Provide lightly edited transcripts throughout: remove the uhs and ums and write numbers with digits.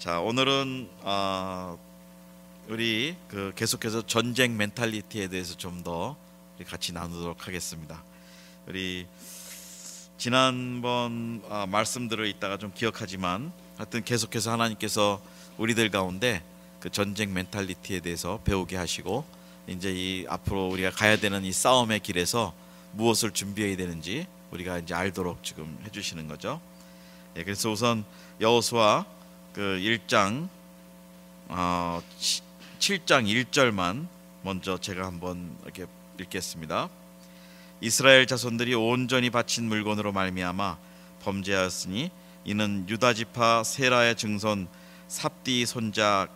자, 오늘은 우리 계속해서 전쟁 멘탈리티에 대해서 좀 더 같이 나누도록 하겠습니다. 우리 지난번 말씀들을 이따가 좀 기억하지만 하여튼 계속해서 하나님께서 우리들 가운데 그 전쟁 멘탈리티에 대해서 배우게 하시고 이제 이 앞으로 우리가 가야 되는 이 싸움의 길에서 무엇을 준비해야 되는지 우리가 이제 알도록 지금 해주시는 거죠. 예, 그래서 우선 여호수아 그 1장 7장 1절만 먼저 제가 한번 이렇게 읽겠습니다. 이스라엘 자손들이 온전히 바친 물건으로 말미암아 범죄하였으니 이는 유다 지파 세라의 증손 삽디 손자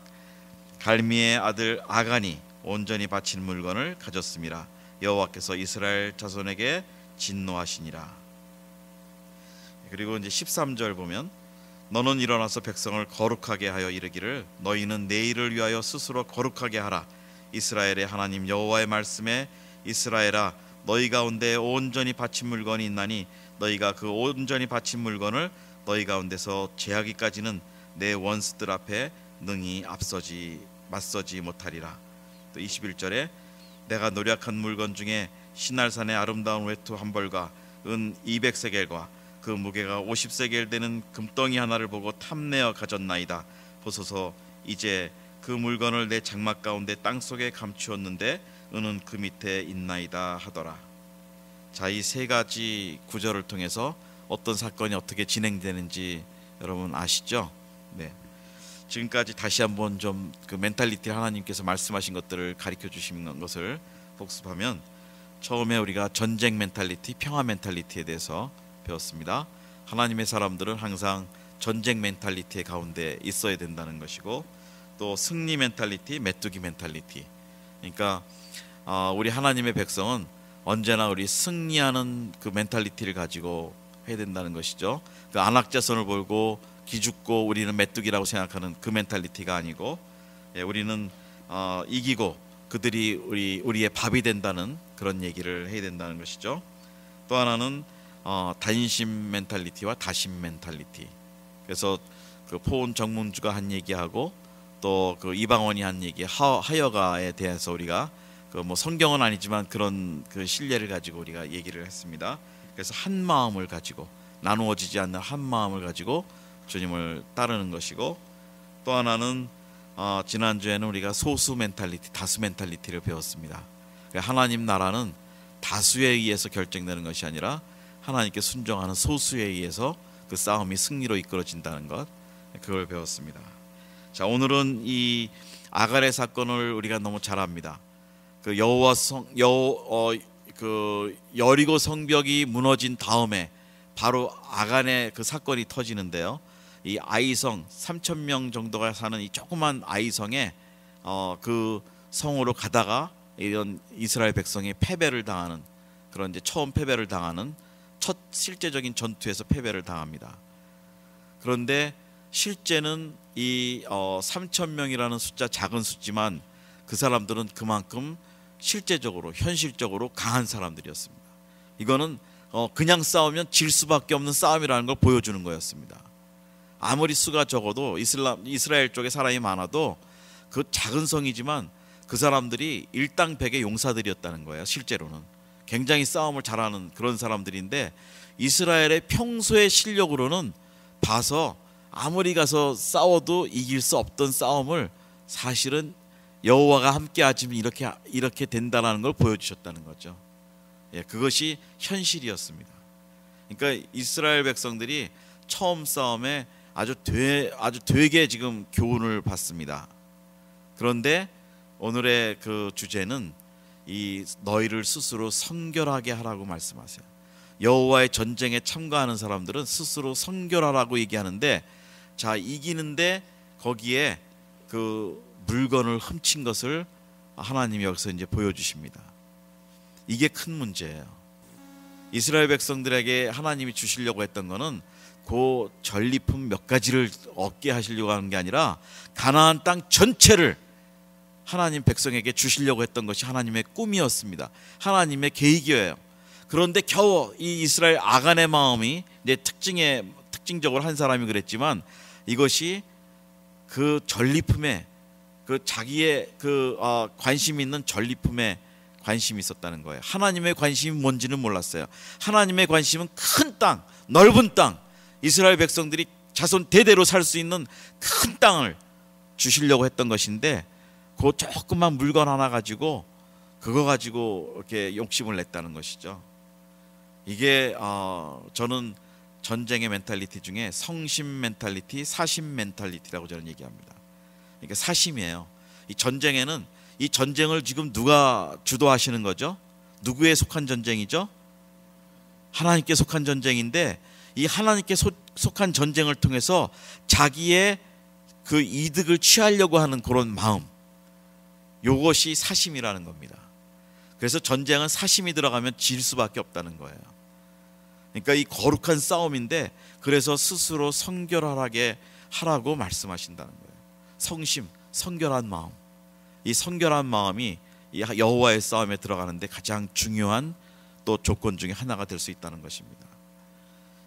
갈미의 아들 아간이 온전히 바친 물건을 가졌음이라. 여호와께서 이스라엘 자손에게 진노하시니라. 그리고 이제 13절 보면 너는 일어나서 백성을 거룩하게 하여 이르기를 너희는 내일을 위하여 스스로 거룩하게 하라. 이스라엘의 하나님 여호와의 말씀에 이스라엘아 너희 가운데 온전히 바친 물건이 있나니 너희가 그 온전히 바친 물건을 너희 가운데서 제하기까지는 내 원수들 앞에 능히 맞서지 못하리라. 또 21절에 내가 노력한 물건 중에 시날산의 아름다운 외투 한 벌과 은 200세겔과 그 무게가 50세겔 되는 금덩이 하나를 보고 탐내어 가졌나이다. 보소서 이제 그 물건을 내 장막 가운데 땅속에 감추었는데 은은 그 밑에 있나이다 하더라. 자, 이 세 가지 구절을 통해서 어떤 사건이 어떻게 진행되는지 여러분 아시죠? 네. 지금까지 다시 한번 좀 그 멘탈리티 하나님께서 말씀하신 것들을 가르쳐 주시는 것을 복습하면 처음에 우리가 전쟁 멘탈리티, 평화 멘탈리티에 대해서 배웠습니다. 하나님의 사람들은 항상 전쟁 멘탈리티 가운데 있어야 된다는 것이고 또 승리 멘탈리티, 메뚜기 멘탈리티. 그러니까 우리 하나님의 백성은 언제나 우리 승리하는 그 멘탈리티를 가지고 해야 된다는 것이죠. 그 안악자손을 보고 기죽고 우리는 메뚜기라고 생각하는 그 멘탈리티가 아니고 우리는 이기고 그들이 우리의 밥이 된다는 그런 얘기를 해야 된다는 것이죠. 또 하나는 단심 멘탈리티와 다심 멘탈리티. 그래서 그 포온 정문주가 한 얘기하고 또 그 이방원이 한 얘기 하여가에 대해서 우리가 그 뭐 성경은 아니지만 그런 그 신뢰를 가지고 우리가 얘기를 했습니다. 그래서 한 마음을 가지고 나누어지지 않는 한 마음을 가지고 주님을 따르는 것이고 또 하나는 지난주에는 우리가 소수 멘탈리티, 다수 멘탈리티를 배웠습니다. 하나님 나라는 다수에 의해서 결정되는 것이 아니라 하나님께 순종하는 소수에 의해서 그 싸움이 승리로 이끌어진다는 것, 그걸 배웠습니다. 자, 오늘은 이 아갈의 사건을 우리가 너무 잘 압니다. 그 여리고 성벽이 무너진 다음에 바로 아간의 그 사건이 터지는데요. 이 아이성 3,000명 정도가 사는 이 조그만 아이성에 그 성으로 가다가 이런 이스라엘 백성이 패배를 당하는 그런 이제 처음 패배를 당하는 첫 실제적인 전투에서 패배를 당합니다. 그런데 실제는 이 3,000명이라는 숫자 작은 숫지만 그 사람들은 그만큼 실제적으로 현실적으로 강한 사람들이었습니다. 이거는 그냥 싸우면 질 수밖에 없는 싸움이라는 걸 보여주는 거였습니다. 아무리 수가 적어도 이스라엘 쪽에 사람이 많아도 그 작은 성이지만 그 사람들이 일당백의 용사들이었다는 거예요. 실제로는 굉장히 싸움을 잘하는 그런 사람들인데 이스라엘의 평소의 실력으로는 봐서 아무리 가서 싸워도 이길 수 없던 싸움을 사실은 여호와가 함께하시면 이렇게 된다는 걸 보여주셨다는 거죠. 예, 그것이 현실이었습니다. 그러니까 이스라엘 백성들이 처음 싸움에 아주 되게 지금 교훈을 받습니다. 그런데 오늘의 그 주제는 이 너희를 스스로 성결하게 하라고 말씀하세요. 여호와의 전쟁에 참가하는 사람들은 스스로 성결하라고 얘기하는데 자, 이기는데 거기에 그 물건을 훔친 것을 하나님이 여기서 이제 보여주십니다. 이게 큰 문제예요. 이스라엘 백성들에게 하나님이 주시려고 했던 거는 그 전리품 몇 가지를 얻게 하시려고 하는 게 아니라 가나안 땅 전체를 하나님 백성에게 주시려고 했던 것이 하나님의 꿈이었습니다. 하나님의 계획이에요. 그런데 겨우 이 이스라엘 아간의 마음이 이제 특징적으로 한 사람이 그랬지만 이것이 그 전리품에 그 자기의 그 관심 있는 전리품에 관심이 있었다는 거예요. 하나님의 관심이 뭔지는 몰랐어요. 하나님의 관심은 큰 땅, 넓은 땅, 이스라엘 백성들이 자손 대대로 살 수 있는 큰 땅을 주시려고 했던 것인데 그 조그만 물건 하나 가지고 그거 가지고 이렇게 욕심을 냈다는 것이죠. 이게 저는 전쟁의 멘탈리티 중에 성심 멘탈리티, 사심 멘탈리티라고 저는 얘기합니다. 그러니까 사심이에요. 이 전쟁에는 이 전쟁을 지금 누가 주도하시는 거죠? 누구에 속한 전쟁이죠? 하나님께 속한 전쟁인데 이 하나님께 속한 전쟁을 통해서 자기의 그 이득을 취하려고 하는 그런 마음, 요것이 사심이라는 겁니다. 그래서 전쟁은 사심이 들어가면 질 수밖에 없다는 거예요. 그러니까 이 거룩한 싸움인데 그래서 스스로 성결하게 하라고 말씀하신다는 거예요. 성심, 성결한 마음. 이 성결한 마음이 이 여호와의 싸움에 들어가는데 가장 중요한 또 조건 중에 하나가 될 수 있다는 것입니다.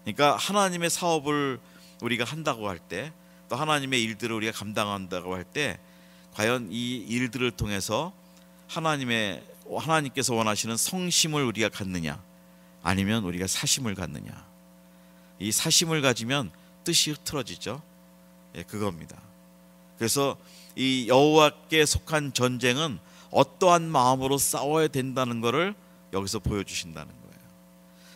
그러니까 하나님의 사업을 우리가 한다고 할 때, 또 하나님의 일들을 우리가 감당한다고 할 때 과연 이 일들을 통해서 하나님께서 원하시는 성심을 우리가 갖느냐, 아니면 우리가 사심을 갖느냐. 이 사심을 가지면 뜻이 흐트러지죠. 그겁니다. 그래서 이 여호와께 속한 전쟁은 어떠한 마음으로 싸워야 된다는 것을 여기서 보여주신다는 거예요.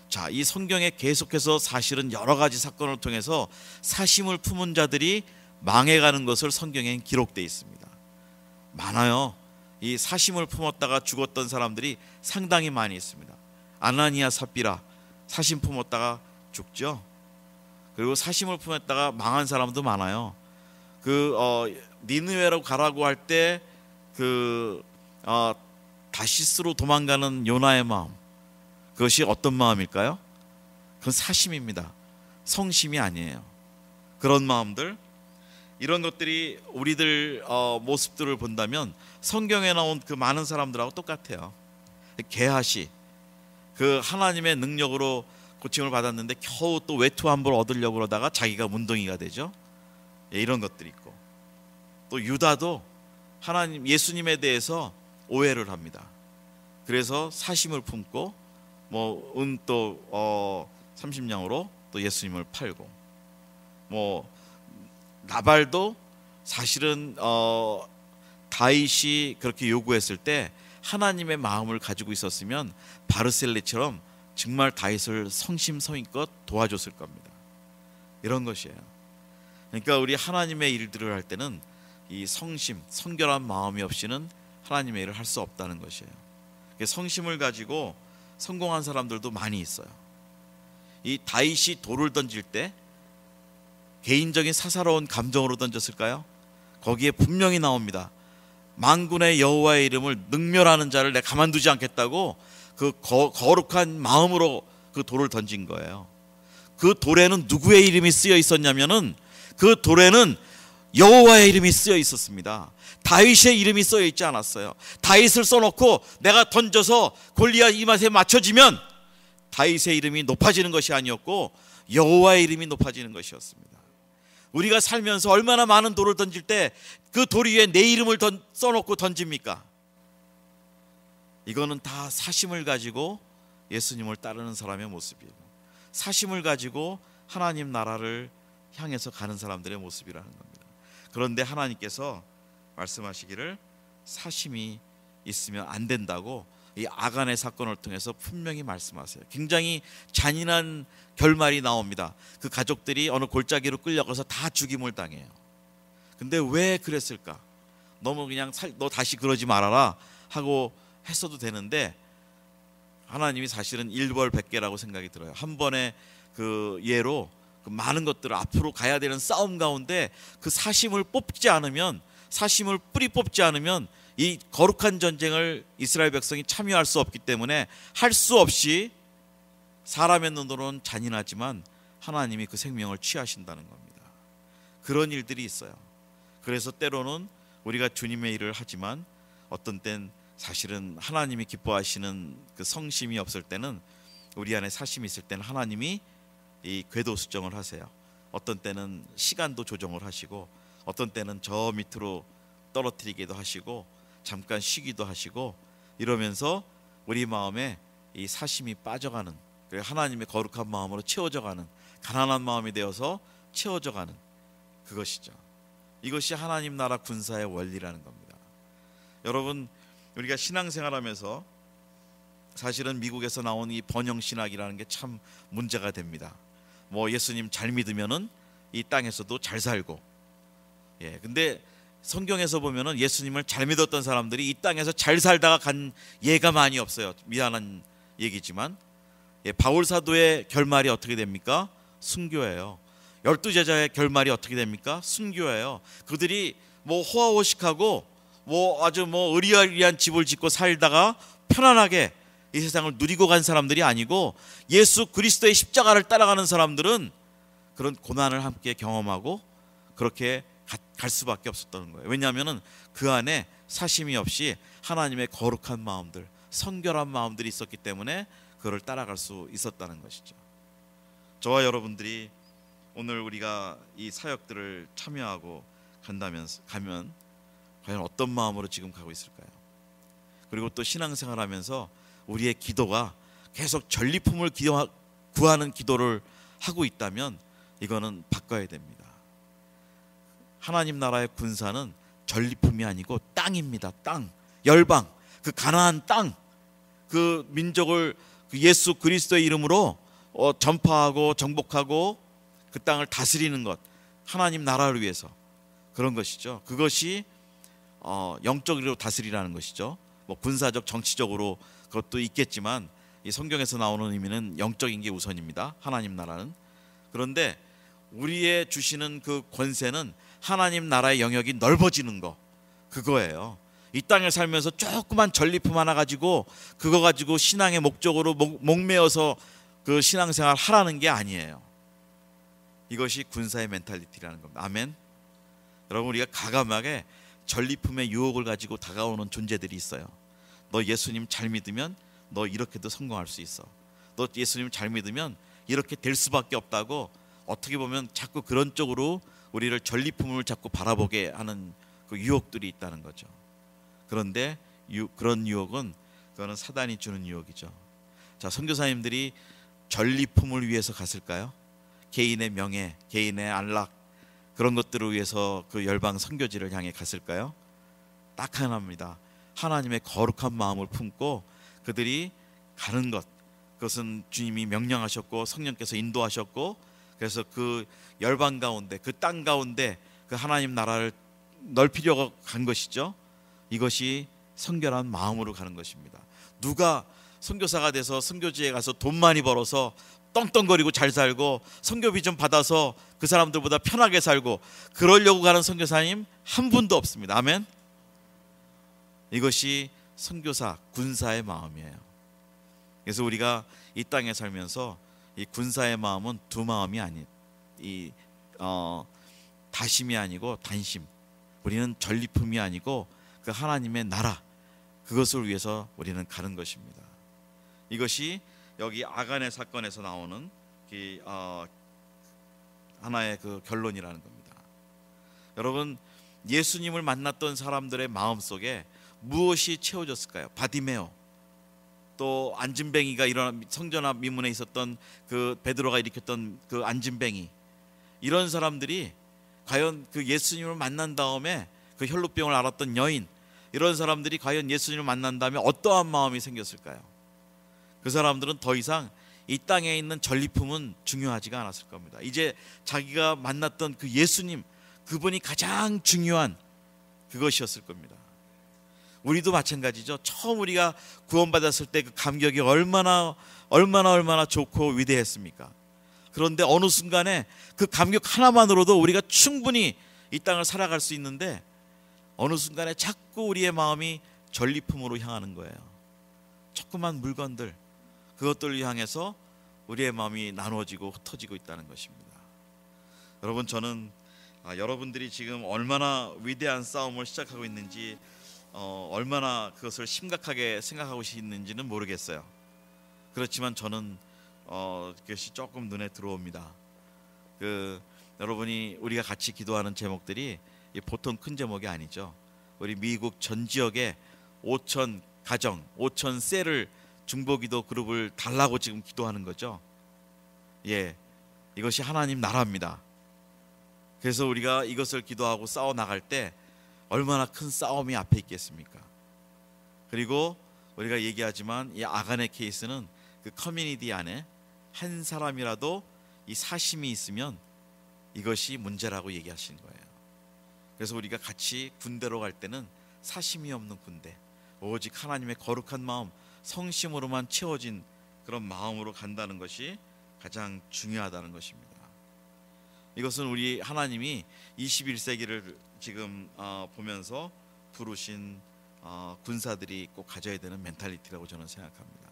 자, 이 성경에 계속해서 사실은 여러 가지 사건을 통해서 사심을 품은 자들이 망해가는 것을 성경에 기록되어 있습니다. 많아요. 이 사심을 품었다가 죽었던 사람들이 상당히 많이 있습니다. 아나니아 삽비라 사심 품었다가 죽죠. 그리고 사심을 품었다가 망한 사람도 많아요. 니느웨로 가라고 할 때 다시스로 도망가는 요나의 마음, 그것이 어떤 마음일까요? 그건 사심입니다. 성심이 아니에요. 그런 마음들, 이런 것들이 우리들 모습들을 본다면 성경에 나온 그 많은 사람들하고 똑같아요. 게하시, 그 하나님의 능력으로 고침을 받았는데 겨우 또 외투 한 벌 얻으려고 그러다가 자기가 문둥이가 되죠. 이런 것들이 있고, 또 유다도 예수님에 대해서 오해를 합니다. 그래서 사심을 품고 또 30냥으로 또 예수님을 팔고, 나발도 사실은 다윗이 그렇게 요구했을 때 하나님의 마음을 가지고 있었으면 바르셀리처럼 정말 다윗을 성심성의껏 도와줬을 겁니다. 이런 것이에요. 그러니까 우리 하나님의 일들을 할 때는 이 성심, 성결한 마음이 없이는 하나님의 일을 할 수 없다는 것이에요. 성심을 가지고 성공한 사람들도 많이 있어요. 이 다윗이 돌을 던질 때 개인적인 사사로운 감정으로 던졌을까요? 거기에 분명히 나옵니다. 만군의 여호와의 이름을 능멸하는 자를 내가 가만두지 않겠다고 그 거룩한 마음으로 그 돌을 던진 거예요. 그 돌에는 누구의 이름이 쓰여 있었냐면은 그 돌에는 여호와의 이름이 쓰여 있었습니다. 다윗의 이름이 쓰여 있지 않았어요. 다윗을 써놓고 내가 던져서 골리앗 이맛에 맞춰지면 다윗의 이름이 높아지는 것이 아니었고 여호와의 이름이 높아지는 것이었습니다. 우리가 살면서 얼마나 많은 돌을 던질 때 그 돌 위에 내 이름을 써놓고 던집니까? 이거는 다 사심을 가지고 예수님을 따르는 사람의 모습이에요. 사심을 가지고 하나님 나라를 향해서 가는 사람들의 모습이라는 겁니다. 그런데 하나님께서 말씀하시기를 사심이 있으면 안 된다고 이 아간의 사건을 통해서 분명히 말씀하세요. 굉장히 잔인한 결말이 나옵니다. 그 가족들이 어느 골짜기로 끌려가서 다 죽임을 당해요. 근데 왜 그랬을까? 너무 그냥 너 다시 그러지 말아라 하고 했어도 되는데 하나님이 사실은 일벌백계라고 생각이 들어요. 한 번의 그 예로 그 많은 것들을 앞으로 가야 되는 싸움 가운데 그 사심을 뽑지 않으면, 사심을 뿌리 뽑지 않으면 이 거룩한 전쟁을 이스라엘 백성이 참여할 수 없기 때문에 할 수 없이 사람의 눈으로는 잔인하지만 하나님이 그 생명을 취하신다는 겁니다. 그런 일들이 있어요. 그래서 때로는 우리가 주님의 일을 하지만 어떤 땐 사실은 하나님이 기뻐하시는 그 성심이 없을 때는, 우리 안에 사심이 있을 때는 하나님이 이 궤도 수정을 하세요. 어떤 때는 시간도 조정을 하시고 어떤 때는 저 밑으로 떨어뜨리기도 하시고 잠깐 쉬기도 하시고 이러면서 우리 마음에 이 사심이 빠져가는, 하나님의 거룩한 마음으로 채워져가는, 가난한 마음이 되어서 채워져가는 그것이죠. 이것이 하나님 나라 군사의 원리라는 겁니다. 여러분, 우리가 신앙생활하면서 사실은 미국에서 나온 이 번영신학이라는 게 참 문제가 됩니다. 뭐 예수님 잘 믿으면은 이 땅에서도 잘 살고, 근데 성경에서 보면은 예수님을 잘 믿었던 사람들이 이 땅에서 잘 살다가 간 예가 많이 없어요. 미안한 얘기지만, 바울 사도의 결말이 어떻게 됩니까? 순교예요. 12제자의 결말이 어떻게 됩니까? 순교예요. 그들이 뭐 호화호식하고 뭐 아주 뭐 의리의리한 집을 짓고 살다가 편안하게 이 세상을 누리고 간 사람들이 아니고, 예수 그리스도의 십자가를 따라가는 사람들은 그런 고난을 함께 경험하고 그렇게 갈 수밖에 없었던 거예요. 왜냐하면 그 안에 사심이 없이 하나님의 거룩한 마음들, 성결한 마음들이 있었기 때문에 그를 따라갈 수 있었다는 것이죠. 저와 여러분들이 오늘 우리가 이 사역들을 참여하고 가면 과연 어떤 마음으로 지금 가고 있을까요? 그리고 또 신앙생활하면서 우리의 기도가 계속 전리품을 구하는 기도를 하고 있다면 이거는 바꿔야 됩니다. 하나님 나라의 군사는 전리품이 아니고 땅입니다. 땅, 열방, 그 가나안 땅, 그 민족을 그 예수 그리스도의 이름으로 전파하고 정복하고 그 땅을 다스리는 것, 하나님 나라를 위해서 그런 것이죠. 그것이 영적으로 다스리라는 것이죠. 뭐 군사적, 정치적으로 그것도 있겠지만 이 성경에서 나오는 의미는 영적인 게 우선입니다. 하나님 나라는. 그런데 우리의 주시는 그 권세는 하나님 나라의 영역이 넓어지는 거, 그거예요. 이 땅에 살면서 조그만 전리품 하나 가지고 그거 가지고 신앙의 목적으로 목매어서 그 신앙생활 하라는 게 아니에요. 이것이 군사의 멘탈리티라는 겁니다. 아멘. 여러분, 우리가 가감하게 전리품의 유혹을 가지고 다가오는 존재들이 있어요. 너 예수님 잘 믿으면 너 이렇게도 성공할 수 있어. 너 예수님 잘 믿으면 이렇게 될 수밖에 없다고, 어떻게 보면 자꾸 그런 쪽으로 우리를 전리품을 자꾸 바라보게 하는 그 유혹들이 있다는 거죠. 그런데 그런 유혹은 그거는 사단이 주는 유혹이죠. 자, 선교사님들이 전리품을 위해서 갔을까요? 개인의 명예, 개인의 안락, 그런 것들을 위해서 그 열방 선교지를 향해 갔을까요? 딱 하나입니다. 하나님의 거룩한 마음을 품고 그들이 가는 것, 그것은 주님이 명령하셨고 성령께서 인도하셨고, 그래서 그 열방 가운데, 그 땅 가운데 그 하나님 나라를 넓히려고 간 것이죠. 이것이 성결한 마음으로 가는 것입니다. 누가 선교사가 돼서 선교지에 가서 돈 많이 벌어서 떵떵거리고 잘 살고 선교비 좀 받아서 그 사람들보다 편하게 살고 그러려고 가는 선교사님 한 분도 없습니다. 아멘. 이것이 선교사, 군사의 마음이에요. 그래서 우리가 이 땅에 살면서 이 군사의 마음은 두 마음이 아닌, 다심이 아니고 단심. 우리는 전리품이 아니고 그 하나님의 나라, 그것을 위해서 우리는 가는 것입니다. 이것이 여기 아간의 사건에서 나오는 하나의 그 결론이라는 겁니다. 여러분, 예수님을 만났던 사람들의 마음속에 무엇이 채워졌을까요? 바디메오, 또 안진뱅이가 일어난 성전 앞 미문에 있었던 그 베드로가 일으켰던 그 안진뱅이, 이런 사람들이 과연 그 예수님을 만난 다음에 그 혈루병을 앓았던 여인, 이런 사람들이 과연 예수님을 만난 다음에 어떠한 마음이 생겼을까요? 그 사람들은 더 이상 이 땅에 있는 전리품은 중요하지가 않았을 겁니다. 이제 자기가 만났던 그 예수님, 그분이 가장 중요한 그것이었을 겁니다. 우리도 마찬가지죠. 처음 우리가 구원받았을 때 그 감격이 얼마나 좋고 위대했습니까? 그런데 어느 순간에 그 감격 하나만으로도 우리가 충분히 이 땅을 살아갈 수 있는데, 어느 순간에 자꾸 우리의 마음이 전리품으로 향하는 거예요. 조그만 물건들, 그것들을 향해서 우리의 마음이 나누어지고 흩어지고 있다는 것입니다. 여러분, 저는 여러분들이 지금 얼마나 위대한 싸움을 시작하고 있는지, 얼마나 그것을 심각하게 생각하고 있는지는 모르겠어요. 그렇지만 저는 그것이 조금 눈에 들어옵니다. 여러분이 우리가 같이 기도하는 제목들이 이 보통 큰 제목이 아니죠. 우리 미국 전 지역에 5천 가정, 5천 셀을 중보기도 그룹을 달라고 지금 기도하는 거죠. 예, 이것이 하나님 나라입니다. 그래서 우리가 이것을 기도하고 싸워 나갈 때 얼마나 큰 싸움이 앞에 있겠습니까? 그리고 우리가 얘기하지만 이 아간의 케이스는 그 커뮤니티 안에 한 사람이라도 이 사심이 있으면 이것이 문제라고 얘기하시는 거예요. 그래서 우리가 같이 군대로 갈 때는 사심이 없는 군대, 오직 하나님의 거룩한 마음, 성심으로만 채워진 그런 마음으로 간다는 것이 가장 중요하다는 것입니다. 이것은 우리 하나님이 21세기를 지금 보면서 부르신 군사들이 꼭 가져야 되는 멘탈리티라고 저는 생각합니다.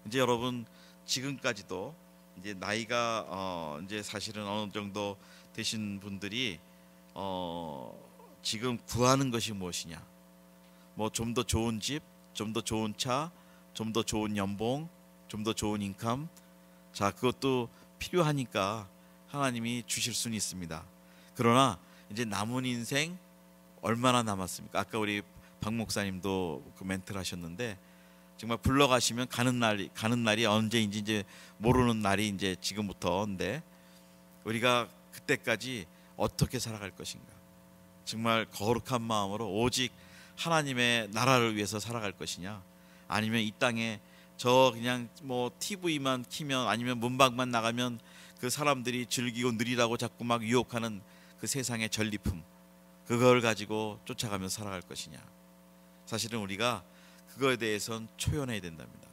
이제 여러분 지금까지도 이제 나이가 이제 사실은 어느 정도 되신 분들이 지금 구하는 것이 무엇이냐? 뭐 좀 더 좋은 집, 좀 더 좋은 차, 좀 더 좋은 연봉, 좀 더 좋은 인컴. 자, 그것도 필요하니까 하나님이 주실 수는 있습니다. 그러나 이제 남은 인생 얼마나 남았습니까? 아까 우리 박 목사님도 그 멘트를 하셨는데 정말 불러가시면 가는 날이 언제인지 이제 모르는 날이 이제 지금부터인데 우리가 그때까지 어떻게 살아갈 것인가? 정말 거룩한 마음으로 오직 하나님의 나라를 위해서 살아갈 것이냐? 아니면 이 땅에 저 그냥 뭐 TV만 키면 아니면 문방만 나가면 그 사람들이 즐기고 누리라고 자꾸 막 유혹하는 그 세상의 전리품, 그걸 가지고 쫓아가면서 살아갈 것이냐? 사실은 우리가 그거에 대해서는 초연해야 된답니다.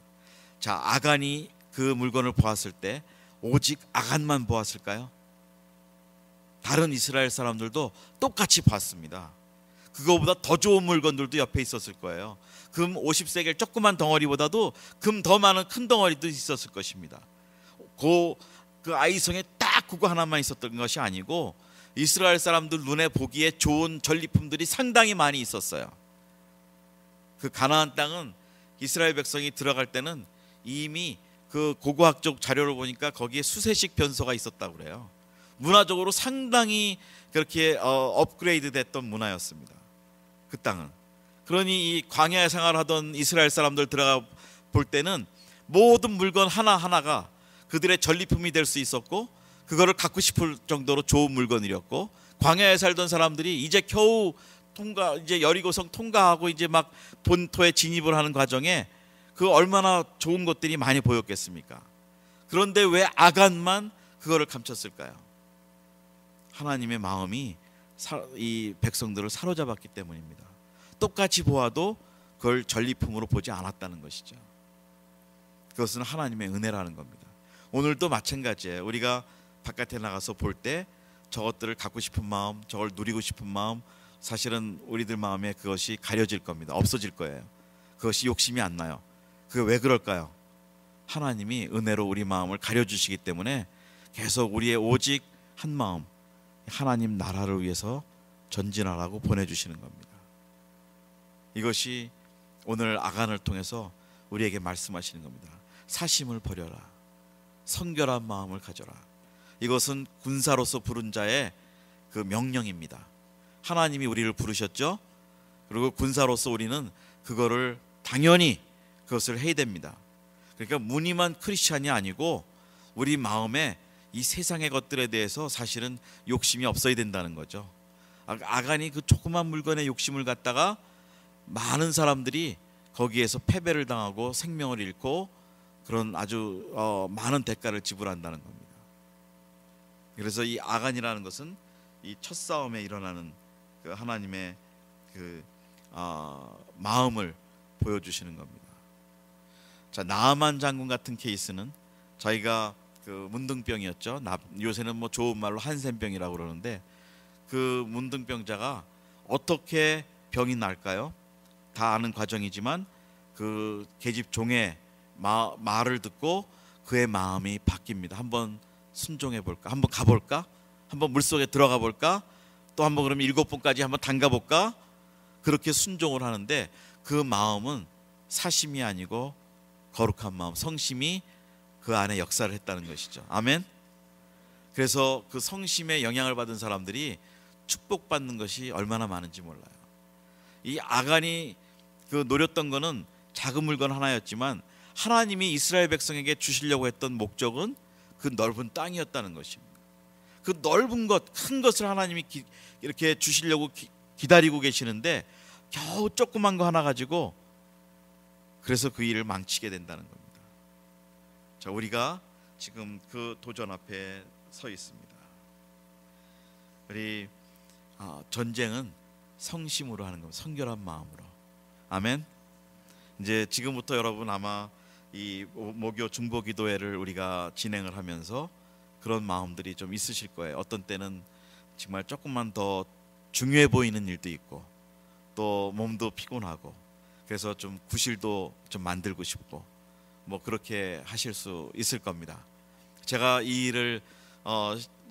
자, 아간이 그 물건을 보았을 때 오직 아간만 보았을까요? 다른 이스라엘 사람들도 똑같이 봤습니다. 그거보다 더 좋은 물건들도 옆에 있었을 거예요. 금 50세겔 조그만 덩어리보다도 금 더 많은 큰 덩어리도 있었을 것입니다. 그 아이성에 딱 그거 하나만 있었던 것이 아니고 이스라엘 사람들 눈에 보기에 좋은 전리품들이 상당히 많이 있었어요. 그 가나안 땅은 이스라엘 백성이 들어갈 때는 이미 그 고고학적 자료를 보니까 거기에 수세식 변소가 있었다고 그래요. 문화적으로 상당히 그렇게 업그레이드 됐던 문화였습니다. 그 땅은. 그러니 이 광야 생활하던 이스라엘 사람들 들어가 볼 때는 모든 물건 하나하나가 그들의 전리품이 될 수 있었고 그거를 갖고 싶을 정도로 좋은 물건이었고, 광야에 살던 사람들이 이제 겨우 이제 여리고성 통과하고 이제 막 본토에 진입을 하는 과정에 그 얼마나 좋은 것들이 많이 보였겠습니까? 그런데 왜 아간만 그거를 감췄을까요? 하나님의 마음이 이 백성들을 사로잡았기 때문입니다. 똑같이 보아도 그걸 전리품으로 보지 않았다는 것이죠. 그것은 하나님의 은혜라는 겁니다. 오늘도 마찬가지예요. 우리가 바깥에 나가서 볼 때 저것들을 갖고 싶은 마음, 저걸 누리고 싶은 마음, 사실은 우리들 마음에 그것이 가려질 겁니다. 없어질 거예요. 그것이 욕심이 안 나요. 그게 왜 그럴까요? 하나님이 은혜로 우리 마음을 가려주시기 때문에 계속 우리의 오직 한 마음, 하나님 나라를 위해서 전진하라고 보내주시는 겁니다. 이것이 오늘 아간을 통해서 우리에게 말씀하시는 겁니다. 사심을 버려라. 성결한 마음을 가져라. 이것은 군사로서 부른 자의 그 명령입니다. 하나님이 우리를 부르셨죠. 그리고 군사로서 우리는 그거를 당연히 그것을 해야 됩니다. 그러니까 무늬만 크리스찬이 아니고 우리 마음에 이 세상의 것들에 대해서 사실은 욕심이 없어야 된다는 거죠. 아간이 그 조그만 물건에 욕심을 갖다가 많은 사람들이 거기에서 패배를 당하고 생명을 잃고 그런 아주 많은 대가를 지불한다는 겁니다. 그래서 이 아간이라는 것은 이 첫 싸움에 일어나는 그 하나님의 그 마음을 보여주시는 겁니다. 자, 나아만 장군 같은 케이스는 자기가 그 문둥병이었죠. 요새는 뭐 좋은 말로 한센병이라고 그러는데 그 문둥병자가 어떻게 병이 날까요? 다 아는 과정이지만 그 계집 종의 말을 듣고 그의 마음이 바뀝니다. 한번 순종해 볼까? 한번 가볼까? 한번 물속에 들어가 볼까? 또 한번 그러면 7번까지 한번 담가 볼까? 그렇게 순종을 하는데 그 마음은 사심이 아니고 거룩한 마음, 성심이 그 안에 역사를 했다는 것이죠. 아멘. 그래서 그 성심의 영향을 받은 사람들이 축복받는 것이 얼마나 많은지 몰라요. 이 아간이 그 노렸던 거는 작은 물건 하나였지만 하나님이 이스라엘 백성에게 주시려고 했던 목적은 그 넓은 땅이었다는 것입니다. 그 넓은 것, 큰 것을 하나님이 이렇게 주시려고 기다리고 계시는데 겨우 조그만 거 하나 가지고 그래서 그 일을 망치게 된다는 겁니다. 자, 우리가 지금 그 도전 앞에 서 있습니다. 우리 전쟁은 성심으로 하는 겁니다. 성결한 마음으로. 아멘. 이제 지금부터 여러분 아마 이 목요 중보기도회를 우리가 진행을 하면서 그런 마음들이 좀 있으실 거예요. 어떤 때는 정말 조금만 더 중요해 보이는 일도 있고 또 몸도 피곤하고 그래서 좀 구실도 좀 만들고 싶고 뭐 그렇게 하실 수 있을 겁니다. 제가 이 일을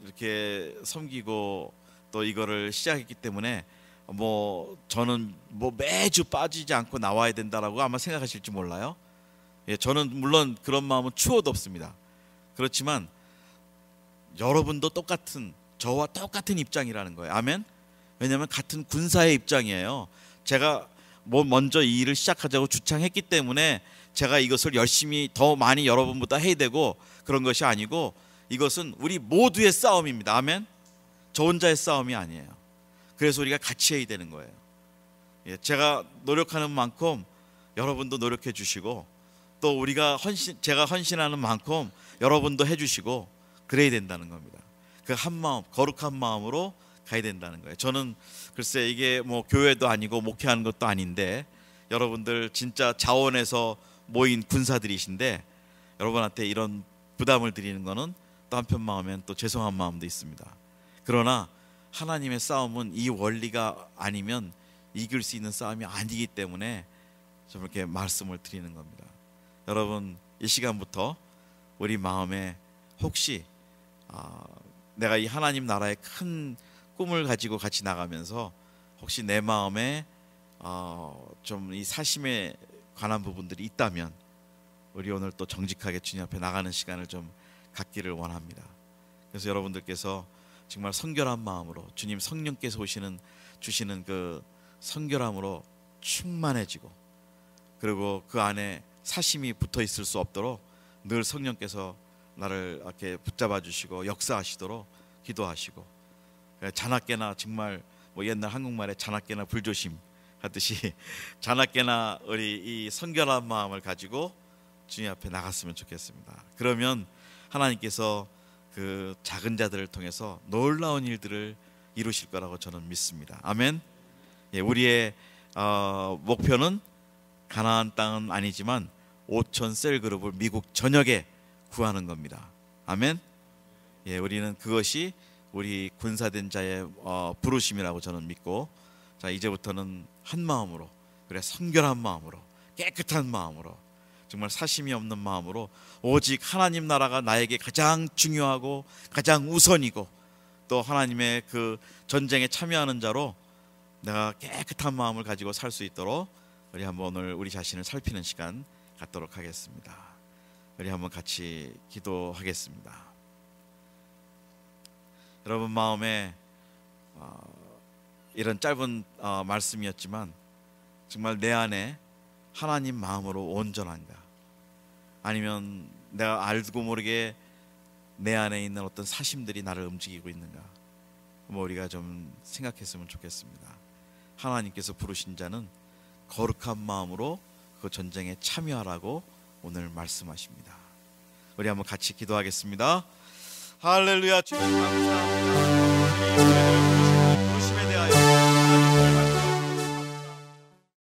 이렇게 섬기고 또 이거를 시작했기 때문에 뭐 저는 뭐 매주 빠지지 않고 나와야 된다라고 아마 생각하실지 몰라요. 예, 저는 물론 그런 마음은 추호도 없습니다. 그렇지만 여러분도 똑같은 저와 똑같은 입장이라는 거예요. 아멘. 왜냐하면 같은 군사의 입장이에요. 제가 뭐 먼저 이 일을 시작하자고 주창했기 때문에 제가 이것을 열심히 더 많이 여러분보다 해야 되고 그런 것이 아니고 이것은 우리 모두의 싸움입니다. 아멘. 저 혼자의 싸움이 아니에요. 그래서 우리가 같이 해야 되는 거예요. 예, 제가 노력하는 만큼 여러분도 노력해 주시고 또 우리가 제가 헌신하는 만큼 여러분도 해주시고 그래야 된다는 겁니다. 그 한 마음, 거룩한 마음으로 가야 된다는 거예요. 저는 글쎄 이게 뭐 교회도 아니고 목회하는 것도 아닌데 여러분들 진짜 자원해서 모인 군사들이신데 여러분한테 이런 부담을 드리는 거는 또 한편 마음엔 또 죄송한 마음도 있습니다. 그러나 하나님의 싸움은 이 원리가 아니면 이길 수 있는 싸움이 아니기 때문에 좀 이렇게 말씀을 드리는 겁니다. 여러분 이 시간부터 우리 마음에 혹시 내가 이 하나님 나라의 큰 꿈을 가지고 같이 나가면서 혹시 내 마음에 좀 이 사심에 관한 부분들이 있다면 우리 오늘 또 정직하게 주님 앞에 나가는 시간을 좀 갖기를 원합니다. 그래서 여러분들께서 정말 성결한 마음으로 주님 성령께서 주시는 그 성결함으로 충만해지고 그리고 그 안에 사심이 붙어 있을 수 없도록 늘 성령께서 나를 이렇게 붙잡아 주시고 역사하시도록 기도하시고 자나깨나 정말 뭐 옛날 한국말에 자나깨나 불조심 하듯이 자나깨나 우리 이 성결한 마음을 가지고 주님 앞에 나갔으면 좋겠습니다. 그러면 하나님께서 그 작은 자들을 통해서 놀라운 일들을 이루실 거라고 저는 믿습니다. 아멘. 예, 우리의 목표는 가나안 땅은 아니지만 5천 셀그룹을 미국 전역에 구하는 겁니다. 아멘. 예, 우리는 그것이 우리 군사된 자의 부르심이라고 저는 믿고 자 이제부터는 한 마음으로 그래 성결한 마음으로 깨끗한 마음으로 정말 사심이 없는 마음으로 오직 하나님 나라가 나에게 가장 중요하고 가장 우선이고 또 하나님의 그 전쟁에 참여하는 자로 내가 깨끗한 마음을 가지고 살 수 있도록 우리 한번 오늘 우리 자신을 살피는 시간 갖도록 하겠습니다. 우리 한번 같이 기도하겠습니다. 여러분 마음에 이런 짧은 말씀이었지만 정말 내 안에 하나님 마음으로 온전한가 아니면 내가 알고 모르게 내 안에 있는 어떤 사심들이 나를 움직이고 있는가 뭐 우리가 좀 생각했으면 좋겠습니다. 하나님께서 부르신 자는 거룩한 마음으로 그 전쟁에 참여하라고 오늘 말씀하십니다. 우리 한번 같이 기도하겠습니다. 할렐루야. 주님 감사합니다.